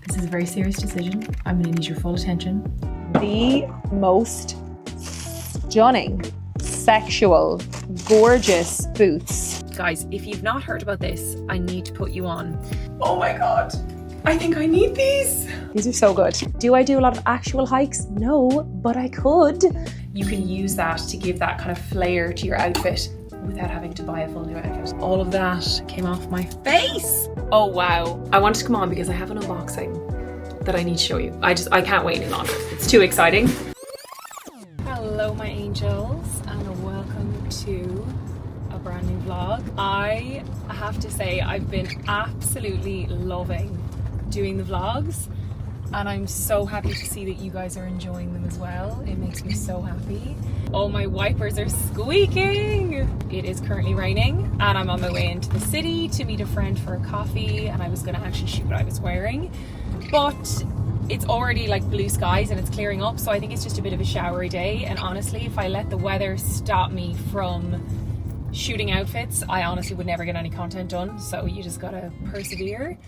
This is a very serious decision. I'm gonna need your full attention. The most stunning, sexual, gorgeous boots. Guys, if you've not heard about this, I need to put you on. Oh my God, I think I need these. These are so good. Do I do a lot of actual hikes? No, but I could. You can use that to give that kind of flair to your outfit without having to buy a full new outfit. All of that came off my face. Oh wow. I wanted to come on because I have an unboxing that I need to show you. I can't wait any longer. It's too exciting. Hello my angels and welcome to a brand new vlog. I have to say I've been absolutely loving doing the vlogs and I'm so happy to see that you guys are enjoying them as well. It makes me so happy. Oh, my wipers are squeaking. It is currently raining and I'm on my way into the city to meet a friend for a coffee, and I was gonna actually shoot what I was wearing, but it's already like blue skies and it's clearing up, so I think it's just a bit of a showery day. And honestly, if I let the weather stop me from shooting outfits, I honestly would never get any content done, so you just gotta persevere.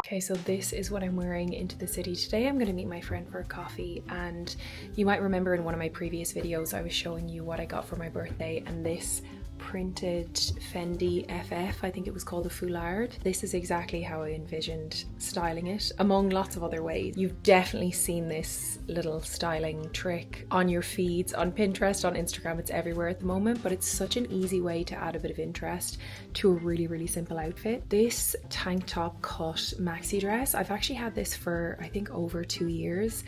Okay, so this is what I'm wearing into the city today. I'm going to meet my friend for a coffee, and you might remember in one of my previous videos I was showing you what I got for my birthday, and this printed Fendi FF, I think it was called a foulard. This is exactly how I envisioned styling it, among lots of other ways. You've definitely seen this little styling trick on your feeds, on Pinterest, on Instagram, it's everywhere at the moment, but it's such an easy way to add a bit of interest to a really, really simple outfit. This tank top cut maxi dress, I've actually had this for I think over 2 years.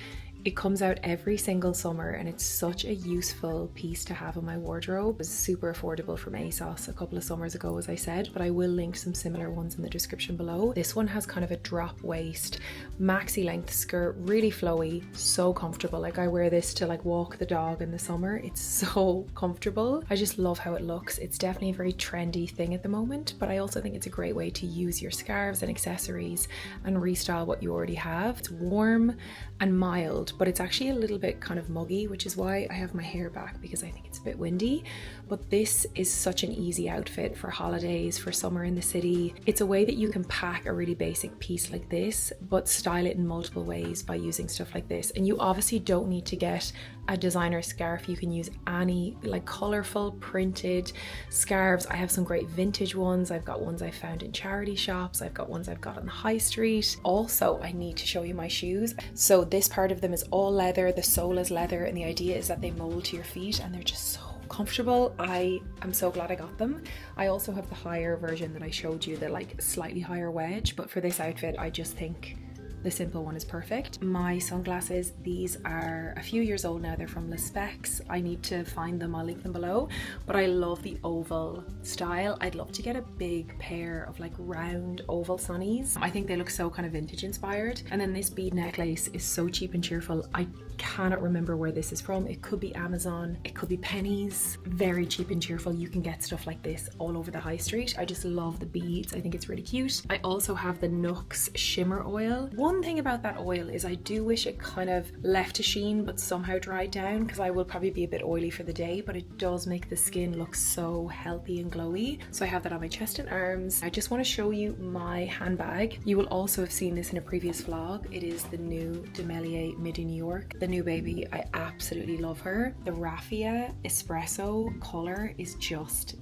It comes out every single summer and it's such a useful piece to have in my wardrobe. It was super affordable from ASOS a couple of summers ago, as I said, but I will link some similar ones in the description below. This one has kind of a drop waist, maxi length skirt, really flowy, so comfortable. Like I wear this to like walk the dog in the summer. It's so comfortable. I just love how it looks. It's definitely a very trendy thing at the moment, but I also think it's a great way to use your scarves and accessories and restyle what you already have. It's warm and mild, but it's actually a little bit kind of muggy, which is why I have my hair back, because I think it's a bit windy. But this is such an easy outfit for holidays, for summer in the city. It's a way that you can pack a really basic piece like this, but style it in multiple ways by using stuff like this. And you obviously don't need to get a designer scarf. You can use any like colorful printed scarves. I have some great vintage ones. I've got ones I found in charity shops. I've got ones I've got on the high street. Also, I need to show you my shoes. So this part of them is all leather, the sole is leather, and the idea is that they mold to your feet and they're just so comfortable. I am so glad I got them. I also have the higher version that I showed you, the like slightly higher wedge, but for this outfit I just think the simple one is perfect. My sunglasses, these are a few years old now. They're from Le Specs. I need to find them, I'll link them below, but I love the oval style. I'd love to get a big pair of like round oval sunnies. I think they look so kind of vintage inspired. And then this bead necklace is so cheap and cheerful. I cannot remember where this is from. It could be Amazon, it could be Pennies. Very cheap and cheerful. You can get stuff like this all over the high street. I just love the beads. I think it's really cute. I also have the Nux shimmer oil. One thing about that oil is I do wish it kind of left a sheen but somehow dried down, because I will probably be a bit oily for the day, but it does make the skin look so healthy and glowy. So I have that on my chest and arms. I just want to show you my handbag. You will also have seen this in a previous vlog. It is the new Demelier Midi New York. The new baby, I absolutely love her. The raffia espresso color is just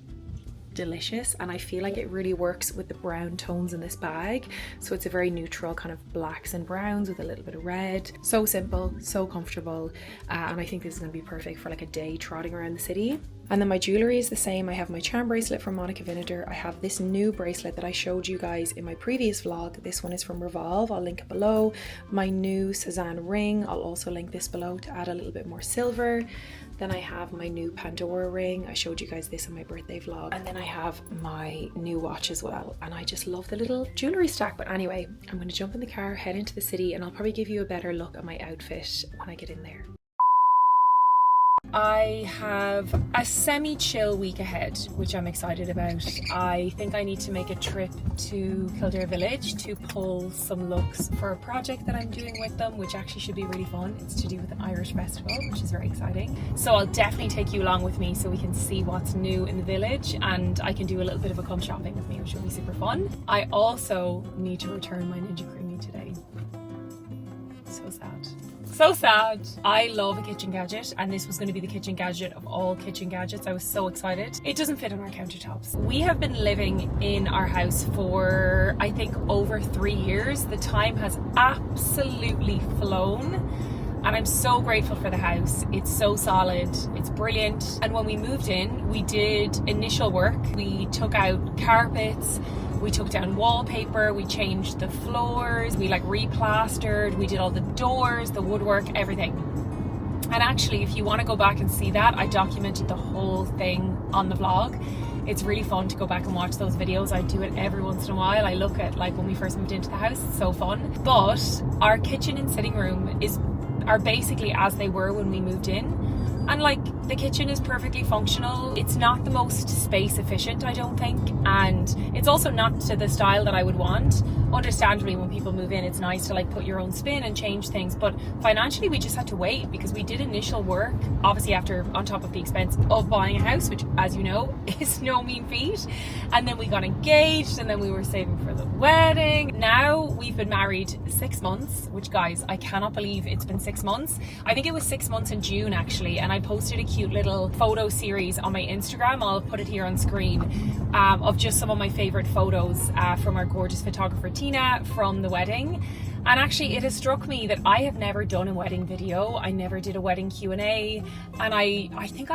delicious, and I feel like it really works with the brown tones in this bag. So it's a very neutral kind of blacks and browns with a little bit of red. So simple, so comfortable, and I think this is going to be perfect for like a day trotting around the city. And then my jewellery is the same. I have my charm bracelet from Monica Vinader. I have this new bracelet that I showed you guys in my previous vlog. This one is from Revolve. I'll link it below. My new Cézanne ring. I'll also link this below to add a little bit more silver. Then I have my new Pandora ring. I showed you guys this in my birthday vlog. And then I have my new watch as well. And I just love the little jewellery stack. But anyway, I'm going to jump in the car, head into the city, and I'll probably give you a better look at my outfit when I get in there. I have a semi-chill week ahead, which I'm excited about. I think I need to make a trip to Kildare Village to pull some looks for a project that I'm doing with them, which actually should be really fun. It's to do with an Irish festival, which is very exciting. So I'll definitely take you along with me so we can see what's new in the village, and I can do a little bit of a come shopping with me, which will be super fun. I also need to return my Ninja Cream me today. So sad. So sad. I love a kitchen gadget, and this was going to be the kitchen gadget of all kitchen gadgets. I was so excited. It doesn't fit on our countertops. We have been living in our house for, I think, over 3 years. The time has absolutely flown. And I'm so grateful for the house. It's so solid, it's brilliant. And when we moved in, we did initial work. We took out carpets, we took down wallpaper, we changed the floors, we like replastered, we did all the doors, the woodwork, everything. And actually, if you want to go back and see that, I documented the whole thing on the vlog. It's really fun to go back and watch those videos. I do it every once in a while. I look at like when we first moved into the house, it's so fun. But our kitchen and sitting room are basically as they were when we moved in, and like the kitchen is perfectly functional. It's not the most space efficient, I don't think, and it's also not to the style that I would want. Understandably, when people move in, it's nice to like put your own spin and change things, but financially we just had to wait because we did initial work, obviously after, on top of the expense of buying a house, which, as you know, is no mean feat. And then we got engaged, and then we were saving for the wedding. Now we've been married 6 months, which, guys, I cannot believe it's been 6 months. I think it was 6 months in June actually, and I posted a cute little photo series on my Instagram. I'll put it here on screen, of just some of my favorite photos from our gorgeous photographer Tina from the wedding. And actually, it has struck me that I have never done a wedding video. I never did a wedding Q&A, and I think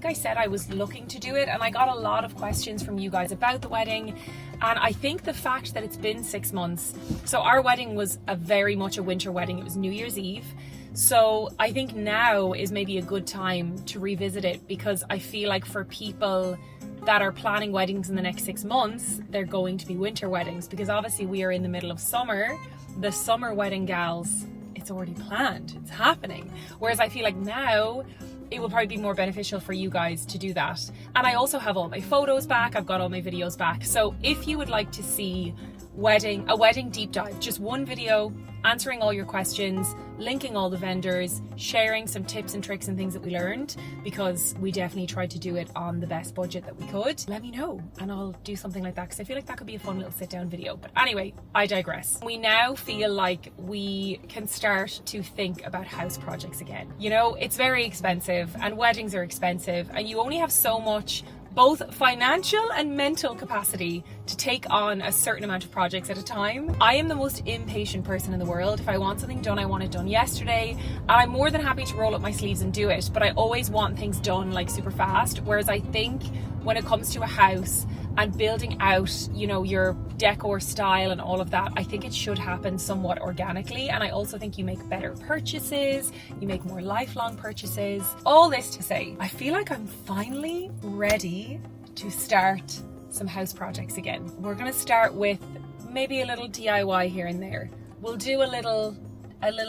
I said I was looking to do it, and I got a lot of questions from you guys about the wedding. And I think the fact that it's been 6 months, so our wedding was very much a winter wedding. It was New Year's Eve. So I think now is maybe a good time to revisit it, because I feel like for people that are planning weddings in the next 6 months, they're going to be winter weddings, because obviously we are in the middle of summer. The summer wedding gals, it's already planned, it's happening. Whereas I feel like now it will probably be more beneficial for you guys to do that. And I also have all my photos back, I've got all my videos back. So if you would like to see a wedding deep dive, just one video answering all your questions, linking all the vendors, sharing some tips and tricks and things that we learned, because we definitely tried to do it on the best budget that we could, let me know and I'll do something like that, because I feel like that could be a fun little sit down video. But anyway, I digress. We now feel like we can start to think about house projects again. You know, it's very expensive, and weddings are expensive, and you only have so much both financial and mental capacity to take on a certain amount of projects at a time. I am the most impatient person in the world. If I want something done, I want it done yesterday, and I'm more than happy to roll up my sleeves and do it, but I always want things done like super fast. Whereas I think when it comes to a house and building out, you know, your decor style and all of that, I think it should happen somewhat organically. And I also think you make better purchases, you make more lifelong purchases. All this to say, I feel like I'm finally ready to start some house projects again. We're gonna start with maybe a little DIY here and there. We'll do a little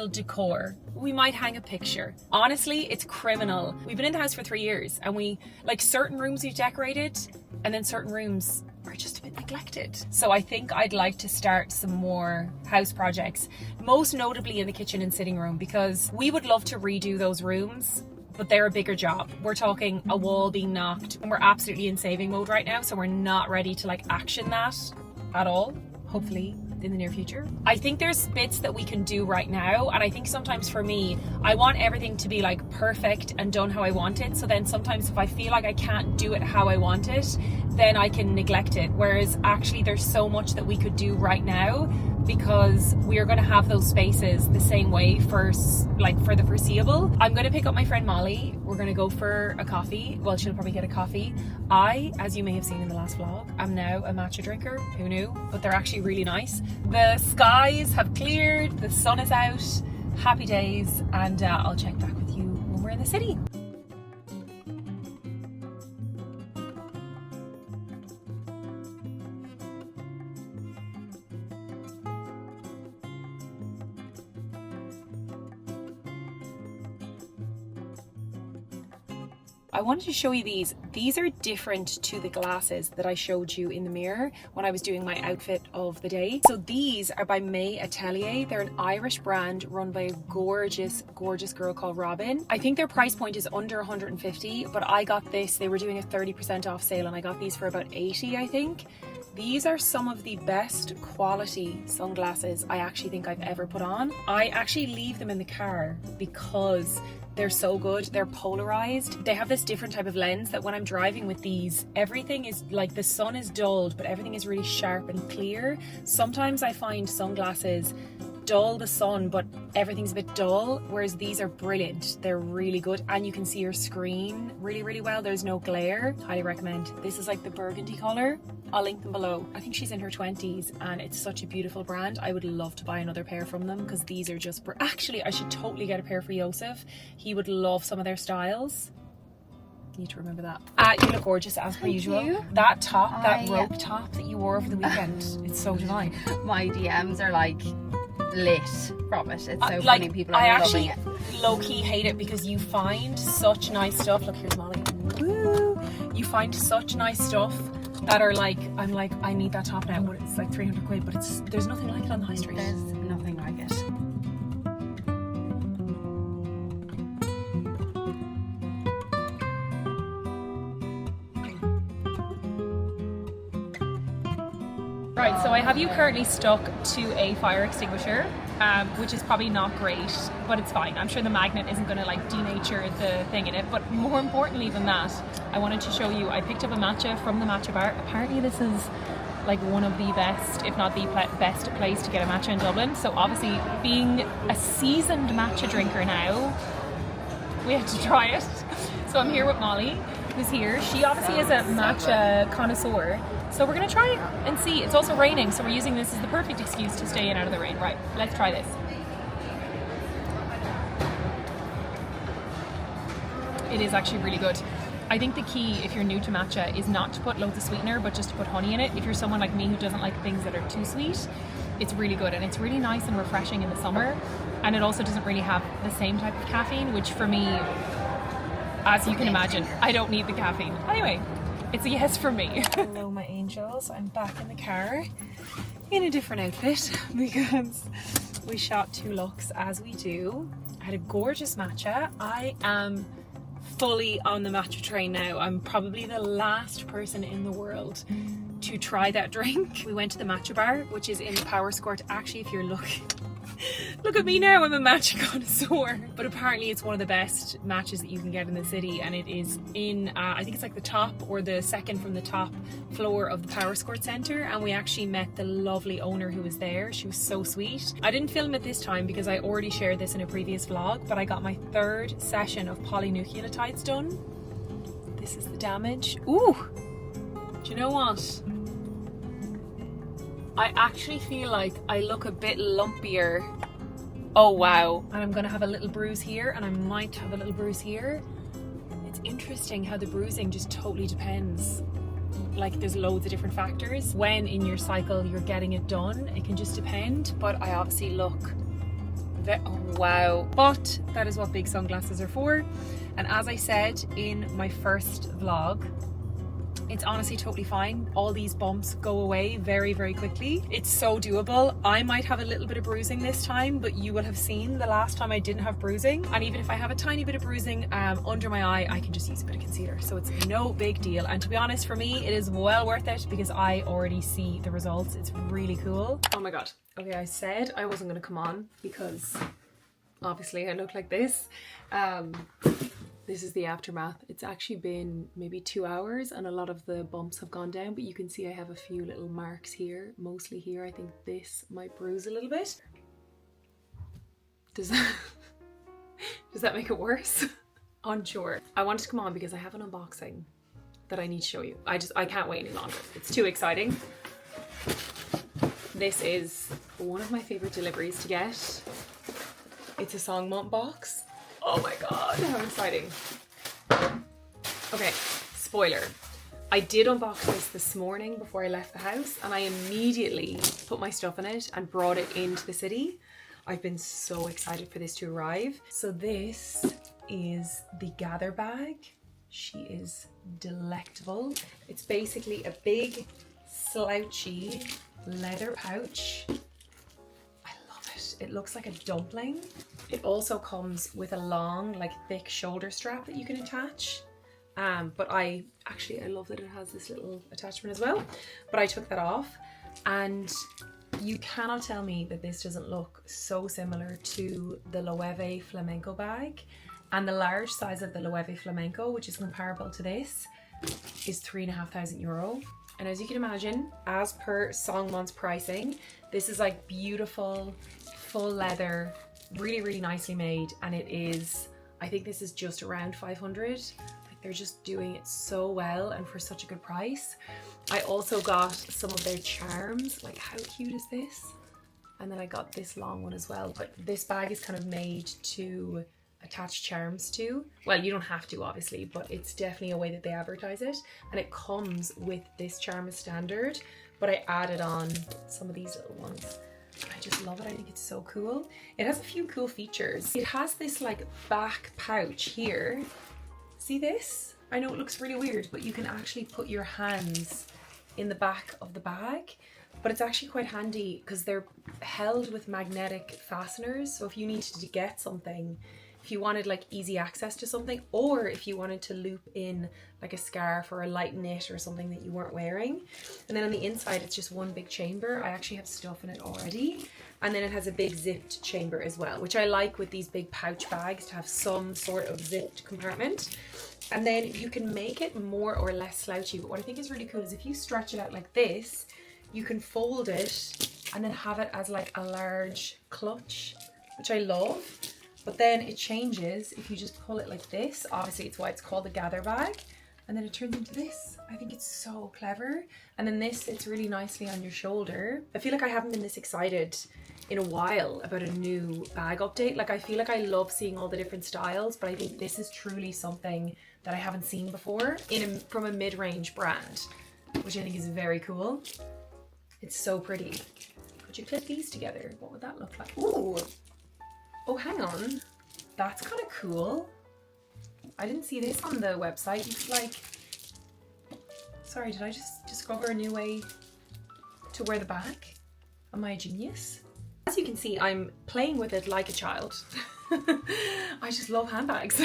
decor. We might hang a picture. Honestly, it's criminal. We've been in the house for 3 years, and we, like, certain rooms we've decorated, and then certain rooms are just a bit neglected. So I think I'd like to start some more house projects, most notably in the kitchen and sitting room, because we would love to redo those rooms, but they're a bigger job. We're talking a wall being knocked, and we're absolutely in saving mode right now, so we're not ready to like action that at all. Hopefully in the near future. I think there's bits that we can do right now, and I think sometimes for me, I want everything to be like perfect and done how I want it. So then sometimes if I feel like I can't do it how I want it, then I can neglect it. Whereas actually there's so much that we could do right now, because we are going to have those spaces the same way for the foreseeable. I'm going to pick up my friend Molly. We're going to go for a coffee. Well, she'll probably get a coffee. I, as you may have seen in the last vlog, am now a matcha drinker. Who knew? But they're actually really nice. The skies have cleared, the sun is out, happy days, and I'll check back with you when we're in the city. I wanted to show you these. These are different to the glasses that I showed you in the mirror when I was doing my outfit of the day. So these are by May Atelier. They're an Irish brand run by a gorgeous, gorgeous girl called Robin. I think their price point is under 150, but I got this. They were doing a 30% off sale, and I got these for about 80, I think. These are some of the best quality sunglasses I actually think I've ever put on. I actually leave them in the car because they're so good. They're polarized. They have this different type of lens that when I'm driving with these, everything is like, the sun is dulled, but everything is really sharp and clear. Sometimes I find sunglasses dull the sun, but everything's a bit dull, whereas these are brilliant. They're really good, and you can see your screen really, really well. There's no glare. Highly recommend. This is like the burgundy color. I'll link them below. I think she's in her 20s and it's such a beautiful brand. I would love to buy another pair from them because these are just, actually I should totally get a pair for Joseph. He would love some of their styles. Need to remember that. You look gorgeous as per usual. You. That top, that rope top that you wore over the weekend, it's so divine. My DMs are like lit from it. It's so like, funny. People are I loving actually it. low-key hate it because you find such nice stuff. Look, here's Molly. Woo! You find such nice stuff that are like, I'm like, I need that top now. It's like 300 quid, but there's nothing like it on the high street. There's nothing like it. Right, so I have you currently stuck to a fire extinguisher, which is probably not great, but it's fine. I'm sure the magnet isn't going to like denature the thing in it, but more importantly than that, I wanted to show you, I picked up a matcha from the matcha bar. Apparently this is like one of the best, if not the best place to get a matcha in Dublin. So obviously being a seasoned matcha drinker now, we had to try it. So I'm here with Molly, who's here. She obviously is a matcha connoisseur. So we're gonna try and see. It's also raining, so we're using this as the perfect excuse to stay in out of the rain. Right, let's try this. It is actually really good. I think the key, if you're new to matcha, is not to put loads of sweetener, but just to put honey in it. If you're someone like me who doesn't like things that are too sweet, it's really good, and it's really nice and refreshing in the summer. And it also doesn't really have the same type of caffeine, which for me, as you can imagine, I don't need the caffeine. Anyway, it's a yes from me. Hello my angels, I'm back in the car in a different outfit because we shot 2 looks as we do. I had a gorgeous matcha. I am fully on the matcha train now. I'm probably the last person in the world to try that drink. We went to the matcha bar, which is in the Power Court. Actually, if you're looking, look at me now, I'm a matcha connoisseur. But apparently it's one of the best matchas that you can get in the city, and it is in, I think it's like the top or the second from the top floor of the Power Court Centre, and we actually met the lovely owner who was there. She was so sweet. I didn't film it this time because I already shared this in a previous vlog, but I got my 3rd session of polynucleotides done. This is the damage. Ooh! Do you know what? I actually feel like I look a bit lumpier. Oh wow. And I'm gonna have a little bruise here, and I might have a little bruise here. It's interesting how the bruising just totally depends. Like there's loads of different factors. When in your cycle you're getting it done, it can just depend, but I obviously look oh wow. But that is what big sunglasses are for. And as I said in my first vlog, it's honestly totally fine. All these bumps go away very, very quickly. It's so doable. I might have a little bit of bruising this time, but you will have seen the last time I didn't have bruising. And even if I have a tiny bit of bruising under my eye, I can just use a bit of concealer. So it's no big deal. And to be honest, for me, it is well worth it because I already see the results. It's really cool. Oh my God. Okay, I said I wasn't gonna come on because obviously I look like this. This is the aftermath. It's actually been maybe 2 hours and a lot of the bumps have gone down, but you can see I have a few little marks here, mostly here. I think this might bruise a little bit. Does that make it worse? Unsure. I wanted to come on because I have an unboxing that I need to show you. I can't wait any longer. It's too exciting. This is one of my favorite deliveries to get. It's a Songmont box. Oh my God, how exciting. Okay, spoiler. I did unbox this morning before I left the house, and I immediately put my stuff in it and brought it into the city. I've been so excited for this to arrive. So this is the Gather bag. She is delectable. It's basically a big slouchy leather pouch. It looks like a dumpling. It also comes with a long, like thick shoulder strap that you can attach. But I love that it has this little attachment as well, but I took that off, and you cannot tell me that this doesn't look so similar to the Loewe Flamenco bag. And the large size of the Loewe Flamenco, which is comparable to this, is €3,500. And as you can imagine, as per Songmont's pricing, this is like beautiful, full leather, really, really nicely made. And it is, I think this is just around 500. Like, they're just doing it so well and for such a good price. I also got some of their charms. Like, how cute is this? And then I got this long one as well. But this bag is kind of made to attach charms to. Well, you don't have to, obviously, but it's definitely a way that they advertise it. And it comes with this charm as standard, but I added on some of these little ones. I just love it. I think it's so cool. It has a few cool features. It has this like back pouch here. See this? I know it looks really weird, but you can actually put your hands in the back of the bag. But it's actually quite handy because they're held with magnetic fasteners. So if you needed to get something, if you wanted like easy access to something, or if you wanted to loop in like a scarf or a light knit or something that you weren't wearing. And then on the inside, it's just one big chamber. I actually have stuff in it already. And then it has a big zipped chamber as well, which I like with these big pouch bags, to have some sort of zipped compartment. And then you can make it more or less slouchy. But what I think is really cool is if you stretch it out like this, you can fold it and then have it as like a large clutch, which I love. But then it changes if you just pull it like this. Obviously, it's why it's called the gather bag. And then it turns into this. I think it's so clever. And then this sits really nicely on your shoulder. I feel like I haven't been this excited in a while about a new bag update. Like, I feel like I love seeing all the different styles, but I think this is truly something that I haven't seen before from a mid-range brand, which I think is very cool. It's so pretty. Could you clip these together? What would that look like? Ooh. Oh, hang on. That's kind of cool. I didn't see this on the website. It's like, sorry, did I just discover a new way to wear the bag? Am I a genius? As you can see, I'm playing with it like a child. I just love handbags.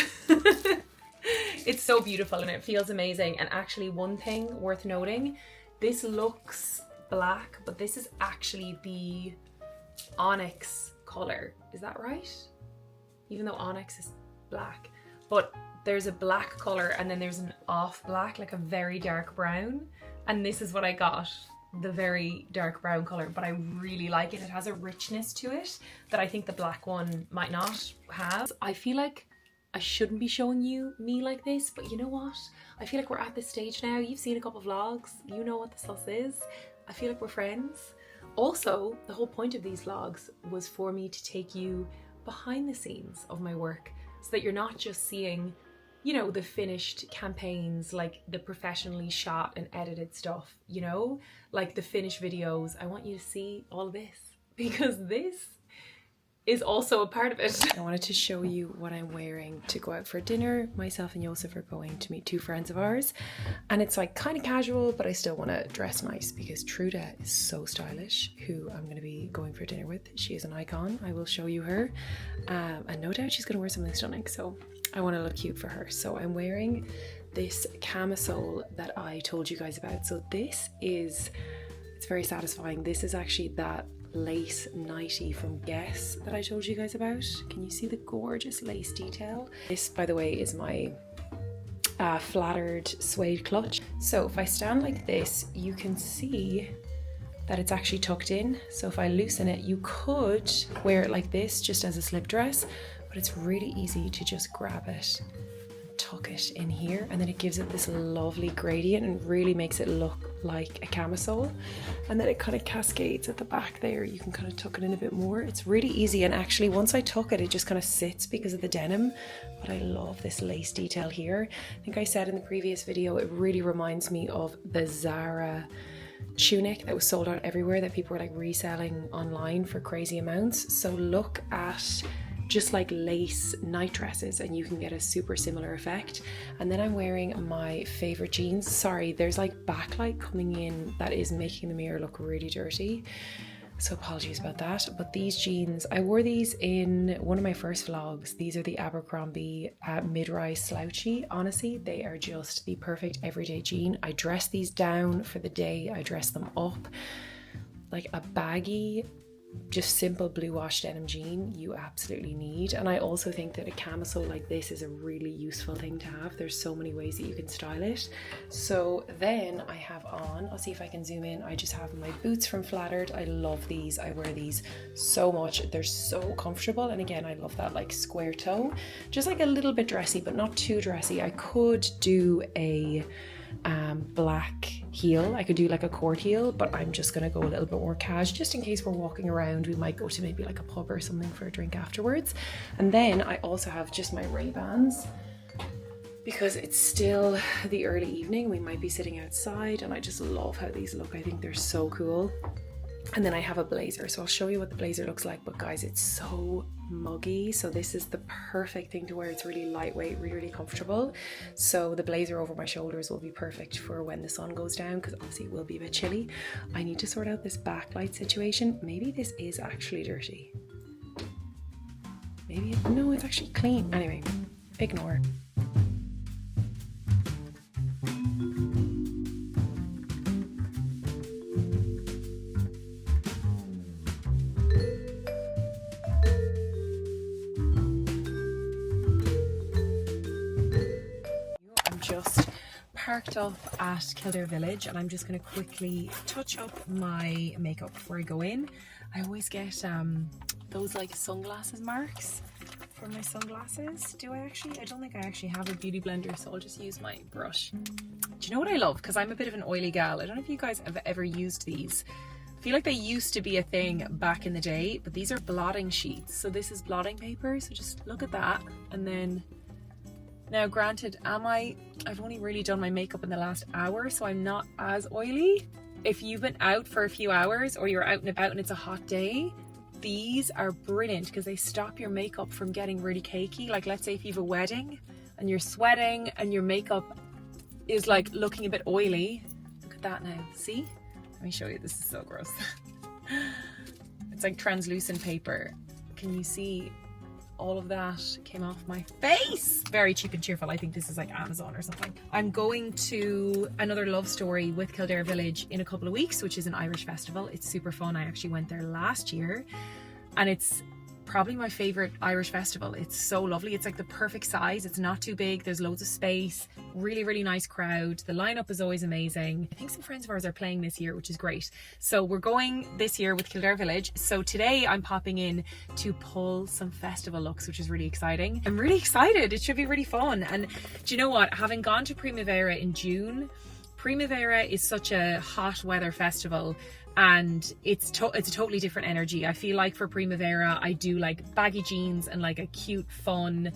It's so beautiful and it feels amazing. And actually, one thing worth noting, this looks black, but this is actually the onyx color. Is that right? Even though onyx is black, but there's a black color and then there's an off black, like a very dark brown. And this is what I got, the very dark brown color, but I really like it. It has a richness to it that I think the black one might not have. I feel like I shouldn't be showing you me like this, but you know what? I feel like we're at this stage now. You've seen a couple of vlogs. You know what the sauce is. I feel like we're friends. Also, the whole point of these vlogs was for me to take you behind the scenes of my work so that you're not just seeing, you know, the finished campaigns, like the professionally shot and edited stuff, you know, like the finished videos. I want you to see all of this because this is also a part of it. I wanted to show you what I'm wearing to go out for dinner. Myself and Joseph are going to meet two friends of ours, and it's like kind of casual, but I still want to dress nice because Truda is so stylish, who I'm going to be going for dinner with. She is an icon. I will show you her, and no doubt she's going to wear something stunning, so I want to look cute for her. So I'm wearing this camisole that I told you guys about. So this is, it's very satisfying. This is actually that lace nightie from Guess that I told you guys about. Can you see the gorgeous lace detail? This, by the way, is my flattered suede clutch. So if I stand like this, you can see that it's actually tucked in. So if I loosen it, you could wear it like this just as a slip dress, but it's really easy to just grab it, tuck it in here, and then it gives it this lovely gradient and really makes it look like a camisole. And then it kind of cascades at the back there. You can kind of tuck it in a bit more. It's really easy, and actually once I tuck it, it just kind of sits because of the denim. But I love this lace detail here. I think I said in the previous video, it really reminds me of the Zara tunic that was sold out everywhere that people were like reselling online for crazy amounts. So look at just like lace night dresses and you can get a super similar effect. And then I'm wearing my favorite jeans. Sorry, there's like backlight coming in that is making the mirror look really dirty. So apologies about that. But these jeans, I wore these in one of my first vlogs. These are the Abercrombie mid-rise slouchy. Honestly, they are just the perfect everyday jean. I dress these down for the day. I dress them up. Like a baggy, just simple blue wash denim jean you absolutely need. And I also think that a camisole like this is a really useful thing to have. There's so many ways that you can style it. So then I have on, I'll see if I can zoom in, I just have my boots from Flattered. I love these. I wear these so much. They're so comfortable, and again, I love that like square toe, just like a little bit dressy but not too dressy. I could do a black heel. I could do like a court heel, but I'm just gonna go a little bit more cash just in case we're walking around. We might go to maybe like a pub or something for a drink afterwards. And then I also have just my Ray-Bans because it's still the early evening. We might be sitting outside, and I just love how these look. I think they're so cool. And then I have a blazer, so I'll show you what the blazer looks like. But guys, it's so muggy, so this is the perfect thing to wear. It's really lightweight, really comfortable. So the blazer over my shoulders will be perfect for when the sun goes down, because obviously it will be a bit chilly. I need to sort out this backlight situation. Maybe this is actually dirty. Maybe, no, it's actually clean. Anyway, ignore. Just parked up at Kildare Village, and I'm just going to quickly touch up my makeup before I go in. I always get those like sunglasses marks for my sunglasses. Do I actually? I don't think I actually have a beauty blender, so I'll just use my brush. Do you know what I love? Because I'm a bit of an oily gal. I don't know if you guys have ever used these. I feel like they used to be a thing back in the day, but these are blotting sheets. So this is blotting paper, so just look at that, and then now granted, I've only really done my makeup in the last hour, so I'm not as oily. If you've been out for a few hours or you're out and about and it's a hot day, these are brilliant because they stop your makeup from getting really cakey. Like let's say if you have a wedding and you're sweating and your makeup is like looking a bit oily. Look at that now, see? Let me show you, this is so gross. It's like translucent paper. Can you see? All of that came off my face. Very cheap and cheerful. I think this is like Amazon or something. I'm going to another love story with Kildare Village in a couple of weeks, which is an Irish festival. It's super fun. I actually went there last year, and it's probably my favorite Irish festival. It's so lovely. It's like the perfect size. It's not too big. There's loads of space. Really nice crowd. The lineup is always amazing. I think some friends of ours are playing this year, which is great. So we're going this year with Kildare Village. So today I'm popping in to pull some festival looks, which is really exciting. I'm really excited. It should be really fun. And do you know what? Having gone to Primavera in June, Primavera is such a hot weather festival, and it's a totally different energy. I feel like for Primavera I do like baggy jeans and like a cute fun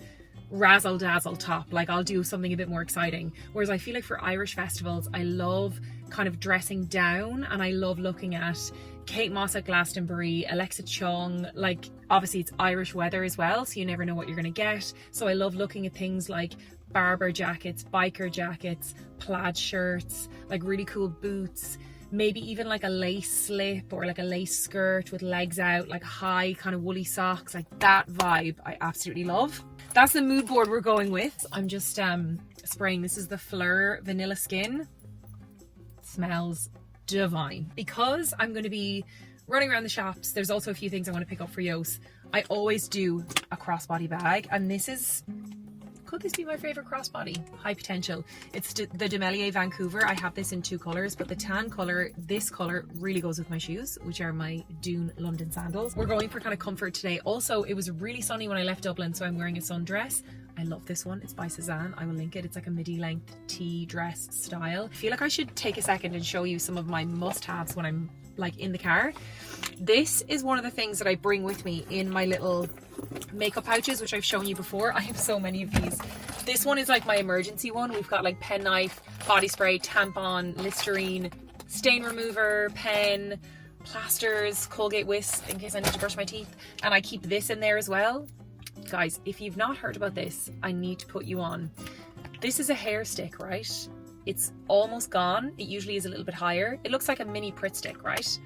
razzle dazzle top. Like I'll do something a bit more exciting, whereas I feel like for Irish festivals I love kind of dressing down, and I love looking at Kate Moss at Glastonbury, Alexa Chung. Like obviously it's Irish weather as well, so you never know what you're gonna get. So I love looking at things like Barber jackets, biker jackets, plaid shirts, like really cool boots, maybe even like a lace slip or like a lace skirt with legs out, like high kind of woolly socks. Like that vibe I absolutely love. That's the mood board we're going with. I'm just spraying, this is the Fleur Vanilla Skin. Smells divine. Because I'm going to be running around the shops, there's also a few things I want to pick up for Yos. I always do a crossbody bag, and this is, could this be my favorite crossbody? High potential. It's the Demelier Vancouver. I have this in two colors, but the tan color, this color really goes with my shoes, which are my Dune London sandals. We're going for kind of comfort today. Also, it was really sunny when I left Dublin, so I'm wearing a sundress. I love this one. It's by Suzanne. I will link it. It's like a midi length tee dress style. I feel like I should take a second and show you some of my must-haves when I'm like in the car. This is one of the things that I bring with me in my little makeup pouches, which I've shown you before. I have so many of these. This one is like my emergency one. We've got like pen knife, body spray, tampon, Listerine, stain remover, pen, plasters, Colgate Wisp in case I need to brush my teeth, and I keep this in there as well. Guys, if you've not heard about this, I need to put you on. This is a hair stick, right? It's almost gone. It usually is a little bit higher. It looks like a mini Pritt stick, right?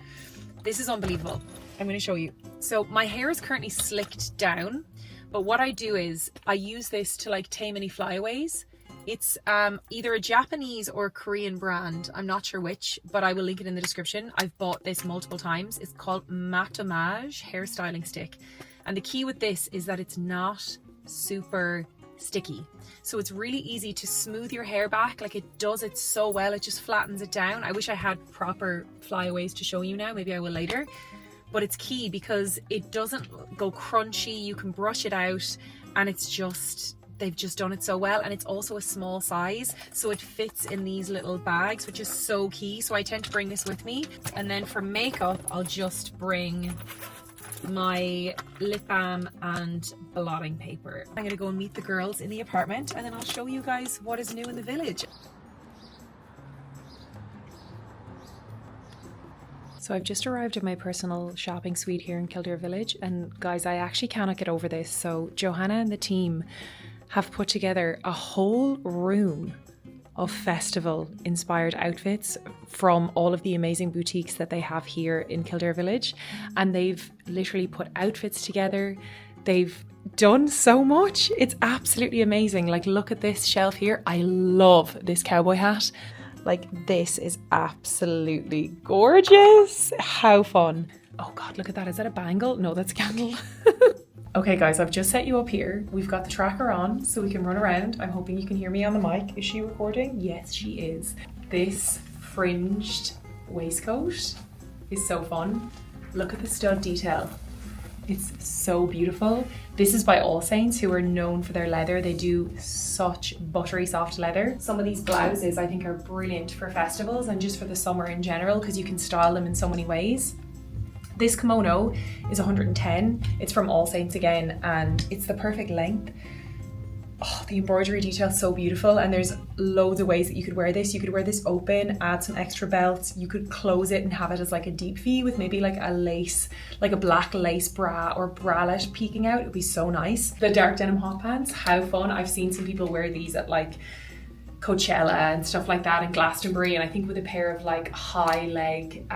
This is unbelievable. I'm going to show you. So my hair is currently slicked down, but what I do is I use this to like tame any flyaways. It's either a Japanese or a Korean brand. I'm not sure which, but I will link it in the description. I've bought this multiple times. It's called matcha hairstyling stick. And the key with this is that it's not super sticky. So it's really easy to smooth your hair back. Like it does it so well. It just flattens it down. I wish I had proper flyaways to show you now. Maybe I will later. But it's key because it doesn't go crunchy. You can brush it out and it's just... they've just done it so well, and it's also a small size, so it fits in these little bags, which is so key. So I tend to bring this with me. And then for makeup, I'll just bring my lip balm and blotting paper. I'm gonna go and meet the girls in the apartment, and then I'll show you guys what is new in the village. So I've just arrived at my personal shopping suite here in Kildare Village, and guys, I actually cannot get over this. So Johanna and the team have put together a whole room of festival inspired outfits from all of the amazing boutiques that they have here in Kildare Village, and they've literally put outfits together. They've done so much. It's absolutely amazing. Like, look at this shelf here. I love this cowboy hat. Like, this is absolutely gorgeous. How fun. Oh God, look at that. Is that a bangle? No, that's a candle. Okay guys, I've just set you up here. We've got the tracker on so we can run around. I'm hoping you can hear me on the mic. Is she recording? Yes, she is. This fringed waistcoat is so fun. Look at the stud detail. It's so beautiful. This is by All Saints, who are known for their leather. They do such buttery soft leather. Some of these blouses I think are brilliant for festivals and just for the summer in general, because you can style them in so many ways. This kimono is 110. It's from All Saints again, and it's the perfect length. Oh, the embroidery detail is so beautiful, and there's loads of ways that you could wear this. You could wear this open, add some extra belts. You could close it and have it as like a deep V with maybe like a lace, like a black lace bra or bralette peeking out. It would be so nice. The dark denim hot pants, how fun. I've seen some people wear these at like Coachella and stuff like that, and Glastonbury, and I think with a pair of like high leg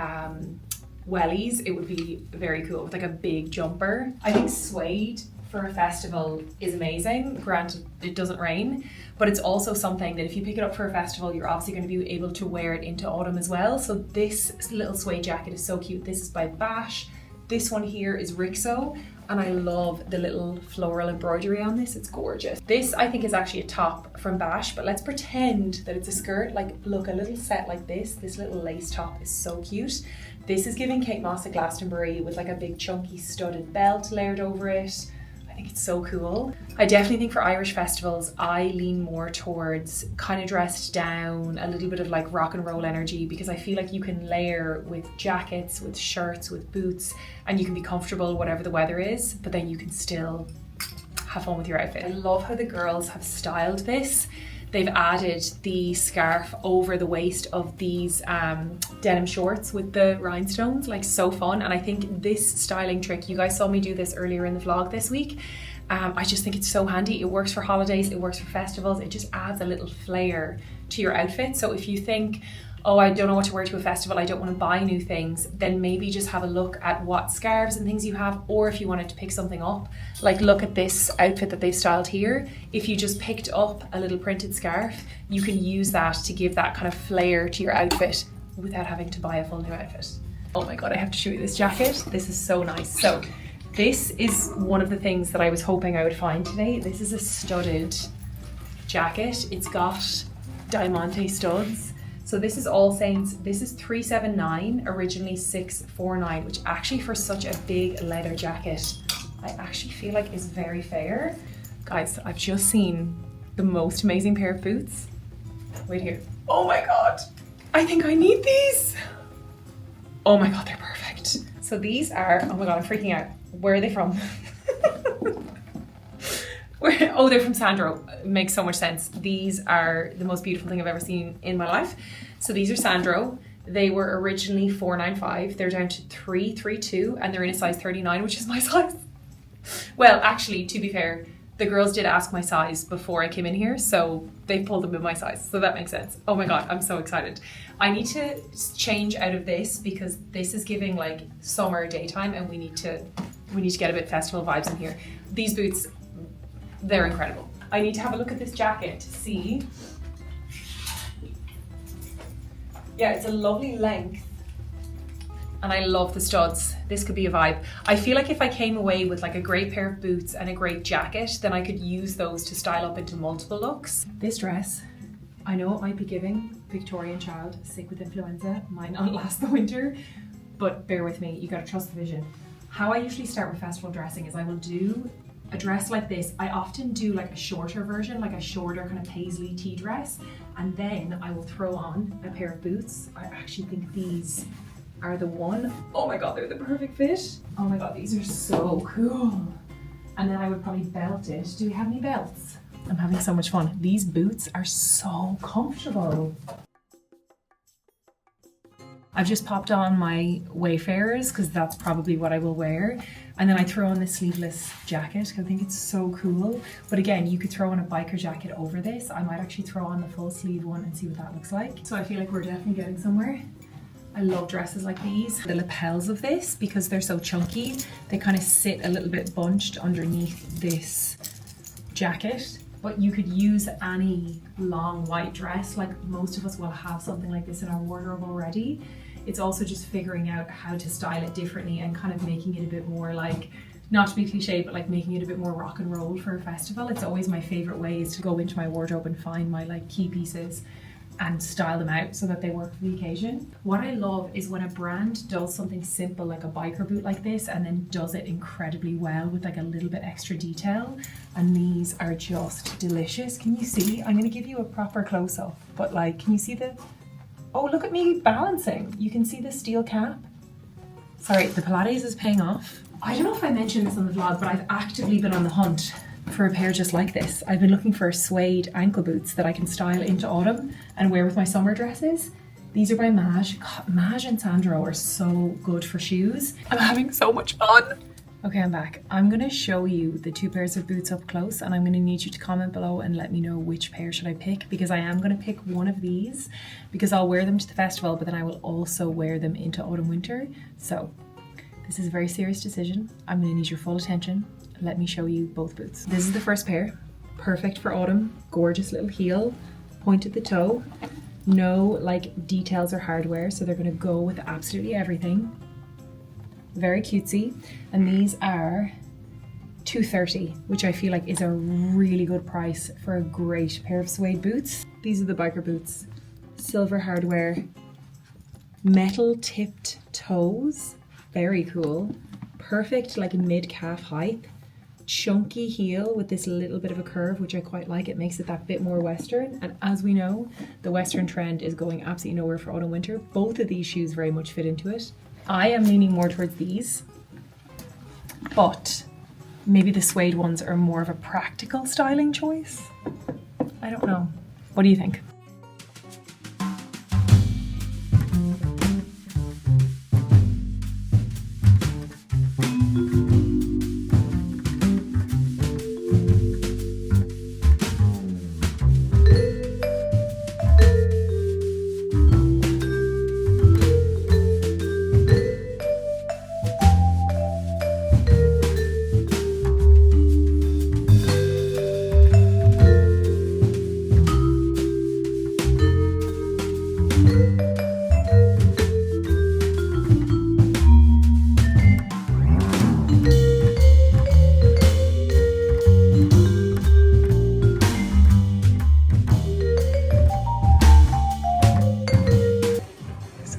wellies, it would be very cool with like a big jumper. I think suede for a festival is amazing. Granted, it doesn't rain, but it's also something that if you pick it up for a festival, you're obviously going to be able to wear it into autumn as well. So this little suede jacket is so cute. This is by Bash. This one here is Rixo, and I love the little floral embroidery on this. It's gorgeous. This I think is actually a top from Bash, but let's pretend that it's a skirt. Like, look, a little set like this little lace top is so cute. This is giving Kate Moss at Glastonbury with like a big chunky studded belt layered over it. I think it's so cool. I definitely think for Irish festivals, I lean more towards kind of dressed down, a little bit of like rock and roll energy, because I feel like you can layer with jackets, with shirts, with boots, and you can be comfortable whatever the weather is, but then you can still have fun with your outfit. I love how the girls have styled this. They've added the scarf over the waist of these denim shorts with the rhinestones, like so fun. And I think this styling trick, you guys saw me do this earlier in the vlog this week. I just think it's so handy. It works for holidays, it works for festivals. It just adds a little flair to your outfit. So if you think, oh, I don't know what to wear to a festival, I don't want to buy new things, then maybe just have a look at what scarves and things you have, or if you wanted to pick something up, like look at this outfit that they've styled here. If you just picked up a little printed scarf, you can use that to give that kind of flair to your outfit without having to buy a full new outfit. Oh my God, I have to show you this jacket. This is so nice. So this is one of the things that I was hoping I would find today. This is a studded jacket. It's got diamante studs. So this is All Saints. This is $379, originally $649, which actually for such a big leather jacket, I actually feel like is very fair. Guys, I've just seen the most amazing pair of boots. Wait here. Oh my God, I think I need these. Oh my God, they're perfect. So these are, oh my God, I'm freaking out. Where are they from? Oh, they're from Sandro. It makes so much sense. These are the most beautiful thing I've ever seen in my life. So these are Sandro. They were originally $495. They're down to $332, and they're in a size 39, which is my size. Well, actually, to be fair, The girls did ask my size before I came in here, so they pulled them in my size, so that makes sense. Oh my god, I'm so excited. I need to change out of this because this is giving like summer daytime, and we need to get a bit festival vibes in here. These boots, they're incredible. I need to have a look at this jacket to see. Yeah, it's a lovely length. And I love the studs. This could be a vibe. I feel like if I came away with like a great pair of boots and a great jacket, then I could use those to style up into multiple looks. This dress, I know it might be giving Victorian child, sick with influenza, might not last the winter, but bear with me, you gotta trust the vision. How I usually start with festival dressing is I will do a dress like this. I often do like a shorter version, like a shorter kind of paisley tea dress, and then I will throw on a pair of boots. I actually think these are the one. Oh my god, they're the perfect fit. Oh my god, these are so cool. And then I would probably belt it. Do we have any belts? I'm having so much fun. These boots are so comfortable. I've just popped on my Wayfarers because that's probably what I will wear. And then I throw on this sleeveless jacket because I think it's so cool. But again, you could throw on a biker jacket over this. I might actually throw on the full sleeve one and see what that looks like. So I feel like we're definitely getting somewhere. I love dresses like these. The lapels of this, because they're so chunky, they kind of sit a little bit bunched underneath this jacket. But you could use any long white dress, like most of us will have something like this in our wardrobe already. It's also just figuring out how to style it differently and kind of making it a bit more like, not to be cliche, but like making it a bit more rock and roll for a festival. It's always my favorite way is to go into my wardrobe and find my like key pieces and style them out so that they work for the occasion. What I love is when a brand does something simple like a biker boot like this and then does it incredibly well with like a little bit extra detail. And these are just delicious. Can you see? I'm gonna give you a proper close-up, but like, can you see the, oh, look at me balancing. You can see the steel cap. Sorry, the Pilates is paying off. I don't know if I mentioned this on the vlog, but I've actively been on the hunt for a pair just like this. I've been looking for suede ankle boots that I can style into autumn and wear with my summer dresses. These are by Maj. God, Maj and Sandro are so good for shoes. I'm having so much fun. Okay, I'm back. I'm gonna show you the two pairs of boots up close, and I'm gonna need you to comment below and let me know which pair should I pick, because I am gonna pick one of these because I'll wear them to the festival, but then I will also wear them into autumn winter. So this is a very serious decision. I'm gonna need your full attention. Let me show you both boots. This is the first pair, perfect for autumn, gorgeous little heel, point at the toe, no like details or hardware, so they're gonna go with absolutely everything. Very cutesy, and these are $230, which I feel like is a really good price for a great pair of suede boots. These are the biker boots, silver hardware, metal tipped toes, very cool, perfect like mid-calf height. Chunky heel with this little bit of a curve, which I quite like. It makes it that bit more Western. And as we know, the Western trend is going absolutely nowhere for autumn winter. Both of these shoes very much fit into it. I am leaning more towards these, but maybe the suede ones are more of a practical styling choice. I don't know. What do you think?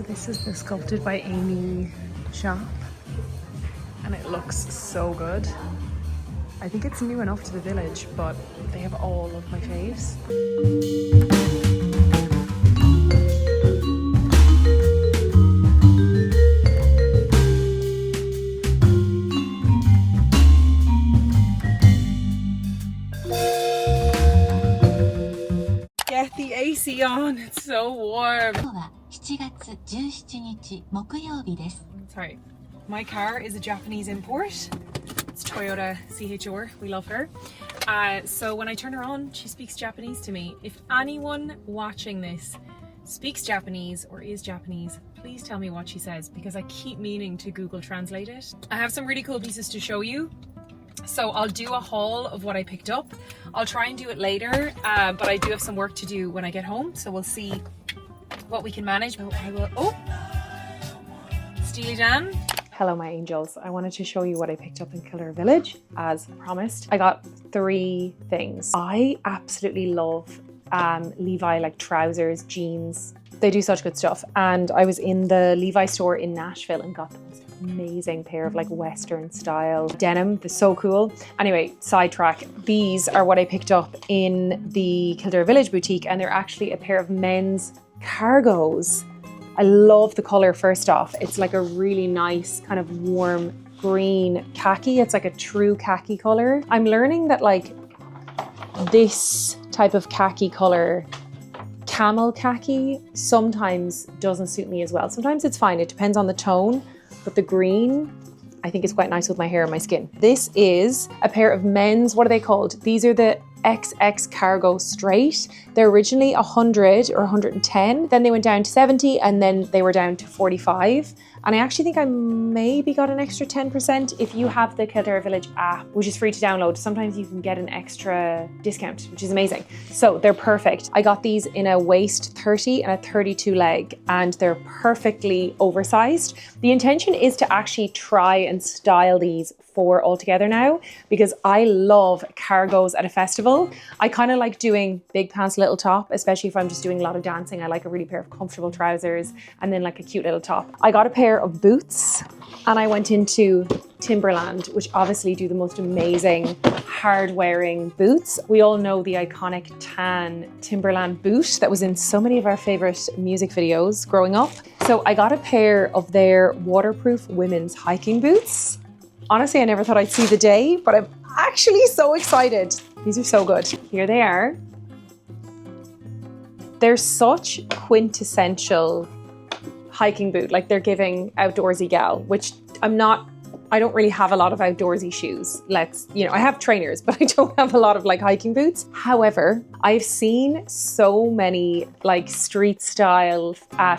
This is the Sculpted by Amy shop, and it looks so good. I think it's new enough to the village, but they have all of my faves. Get the AC on, it's so warm. Sorry, my car is a Japanese import. It's Toyota CHR, we love her. So when I turn her on, she speaks Japanese to me. If anyone watching this speaks Japanese or is Japanese, please tell me what she says, because I keep meaning to Google Translate it. I have some really cool pieces to show you. So I'll do a haul of what I picked up. I'll try and do it later, but I do have some work to do when I get home. So we'll see what we can manage. Oh, Steely Dan. Hello, my angels. I wanted to show you what I picked up in Kildare Village, as promised. I got 3 things. I absolutely love Levi, like trousers, jeans. They do such good stuff. And I was in the Levi store in Nashville and got the most amazing pair of like Western style denim. They're so cool. Anyway, sidetrack. These are what I picked up in the Kildare Village boutique, and they're actually a pair of men's cargos. I love the color. First off, it's like a really nice kind of warm green khaki. It's like a true khaki color. I'm learning that like this type of khaki color, camel khaki, sometimes doesn't suit me as well. Sometimes it's fine. It depends on the tone, but the green I think is quite nice with my hair and my skin. This is a pair of men's, what are they called? These are the XX Cargo Straight. They're originally 100 or 110, then they went down to 70, and then they were down to 45. And I actually think I maybe got an extra 10% if you have the Kildare Village app, which is free to download. Sometimes you can get an extra discount, which is amazing. So they're perfect. I got these in a waist 30 and a 32 leg, and they're perfectly oversized. The intention is to actually try and style these for Altogether now, because I love cargos at a festival. I kind of like doing big pants, little top, especially if I'm just doing a lot of dancing. I like a really pair of comfortable trousers and then like a cute little top. I got a pair of boots and I went into Timberland, which obviously do the most amazing hard wearing boots. We all know the iconic tan Timberland boot that was in so many of our favorite music videos growing up. So I got a pair of their waterproof women's hiking boots. Honestly, I never thought I'd see the day, but I'm actually so excited. These are so good. Here they are. They're such quintessential hiking boot. Like, they're giving outdoorsy gal, which I don't really have a lot of outdoorsy shoes. I have trainers, but I don't have a lot of like hiking boots. However, I've seen so many like street style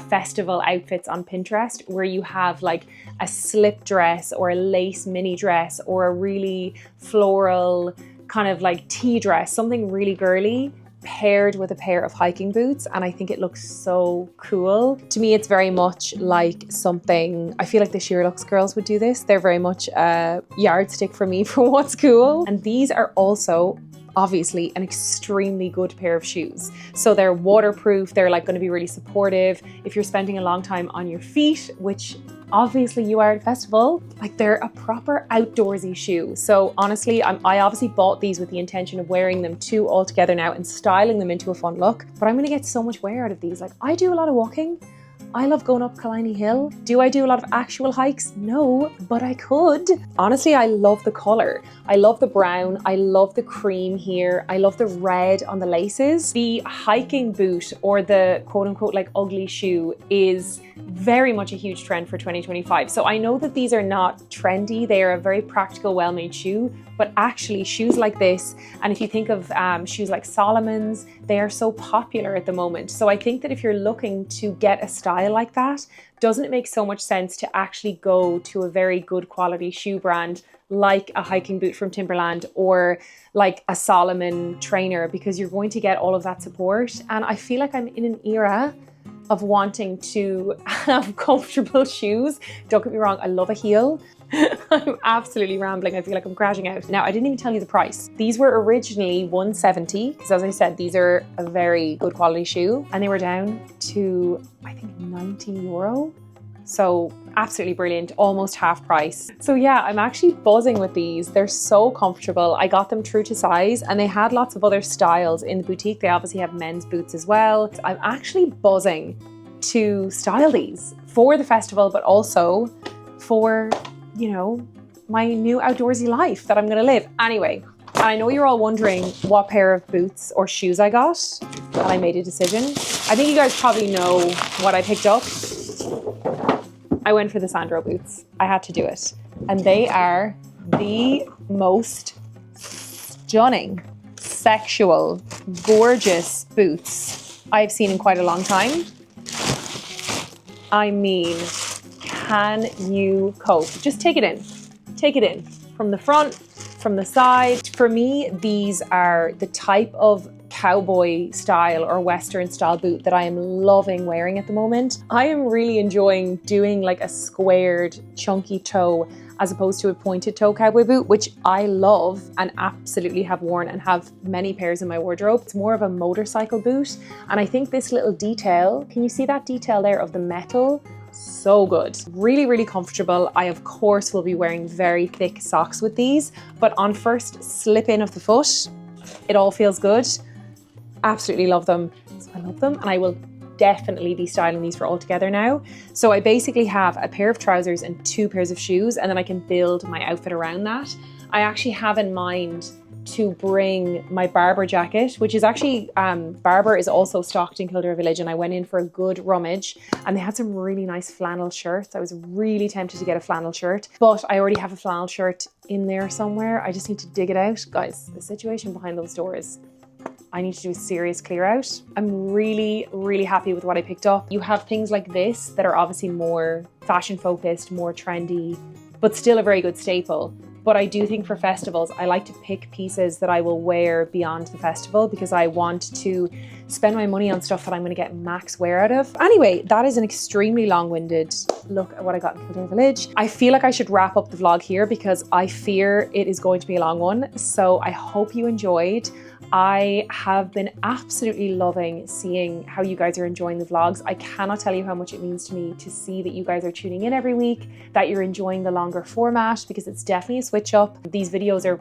festival outfits on Pinterest where you have like a slip dress or a lace mini dress or a really floral kind of like tea dress, something really girly, paired with a pair of hiking boots, and I think it looks so cool. To me, it's very much like something, I feel like the Sheer Lux girls would do this. They're very much a yardstick for me for what's cool. And these are also obviously an extremely good pair of shoes. So they're waterproof, they're like going to be really supportive if you're spending a long time on your feet, which obviously you are at a festival. Like, they're a proper outdoorsy shoe. So honestly, I obviously bought these with the intention of wearing them to Altogether now and styling them into a fun look, but I'm gonna get so much wear out of these. Like, I do a lot of walking. I love going up Killiney Hill. Do I do a lot of actual hikes? No, but I could. Honestly, I love the color. I love the brown. I love the cream here. I love the red on the laces. The hiking boot, or the quote unquote like ugly shoe, is very much a huge trend for 2025. So I know that these are not trendy. They are a very practical, well-made shoe, but actually shoes like this, and if you think of shoes like Solomon's, they are so popular at the moment. So I think that if you're looking to get a style like that, doesn't it make so much sense to actually go to a very good quality shoe brand like a hiking boot from Timberland or like a Solomon trainer, because you're going to get all of that support. And I feel like I'm in an era of wanting to have comfortable shoes. Don't get me wrong, I love a heel. I'm absolutely rambling. I feel like I'm crashing out. Now, I didn't even tell you the price. These were originally $170, because as I said, these are a very good quality shoe, and they were down to, I think, €90. So absolutely brilliant, almost half price. So yeah, I'm actually buzzing with these. They're so comfortable. I got them true to size, and they had lots of other styles in the boutique. They obviously have men's boots as well. I'm actually buzzing to style these for the festival, but also for, you know, my new outdoorsy life that I'm gonna live. Anyway, and I know you're all wondering what pair of boots or shoes I got, and I made a decision. I think you guys probably know what I picked up. I went for the Sandro boots. I had to do it. And they are the most stunning, sexual, gorgeous boots I've seen in quite a long time. I mean, can you cope? Just take it in. Take it in. From the front, from the side. For me, these are the type of cowboy style or Western style boot that I am loving wearing at the moment. I am really enjoying doing like a squared, chunky toe as opposed to a pointed toe cowboy boot, which I love and absolutely have worn and have many pairs in my wardrobe. It's more of a motorcycle boot. And I think this little detail, can you see that detail there of the metal? So good. Really, really comfortable. I, of course, will be wearing very thick socks with these, but on first slip in of the foot, it all feels good. Absolutely love them. So I love them, and I will definitely be styling these for all together now. So I basically have a pair of trousers and 2 pairs of shoes, and then I can build my outfit around that. I actually have in mind to bring my Barber jacket, which is actually, Barber is also stocked in Kildare Village, and I went in for a good rummage and they had some really nice flannel shirts. I was really tempted to get a flannel shirt, but I already have a flannel shirt in there somewhere. I just need to dig it out. Guys, the situation behind those doors, I need to do a serious clear out. I'm really, really happy with what I picked up. You have things like this that are obviously more fashion focused, more trendy, but still a very good staple. But I do think for festivals, I like to pick pieces that I will wear beyond the festival because I want to spend my money on stuff that I'm going to get max wear out of. Anyway, that is an extremely long-winded look at what I got in Kildare Village. I feel like I should wrap up the vlog here because I fear it is going to be a long one. So I hope you enjoyed. I have been absolutely loving seeing how you guys are enjoying the vlogs. I cannot tell you how much it means to me to see that you guys are tuning in every week, that you're enjoying the longer format because it's definitely a switch up. These videos are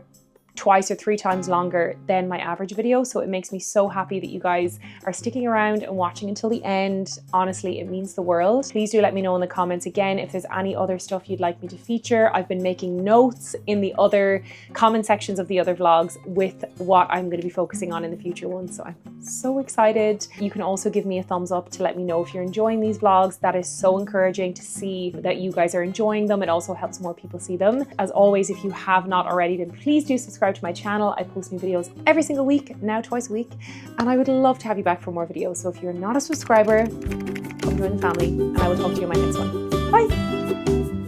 twice or 3 times longer than my average video, so it makes me so happy that you guys are sticking around and watching until the end. Honestly, it means the world. Please do let me know in the comments again if there's any other stuff you'd like me to feature. I've been making notes in the other comment sections of the other vlogs with what I'm going to be focusing on in the future ones, so I'm so excited. You can also give me a thumbs up to let me know if you're enjoying these vlogs. That is so encouraging to see that you guys are enjoying them. It also helps more people see them. As always, if you have not already, then please do subscribe to my channel. I post new videos every single week, now twice a week, and I would love to have you back for more videos. So if you're not a subscriber, come join the family, and I will talk to you in my next one. Bye!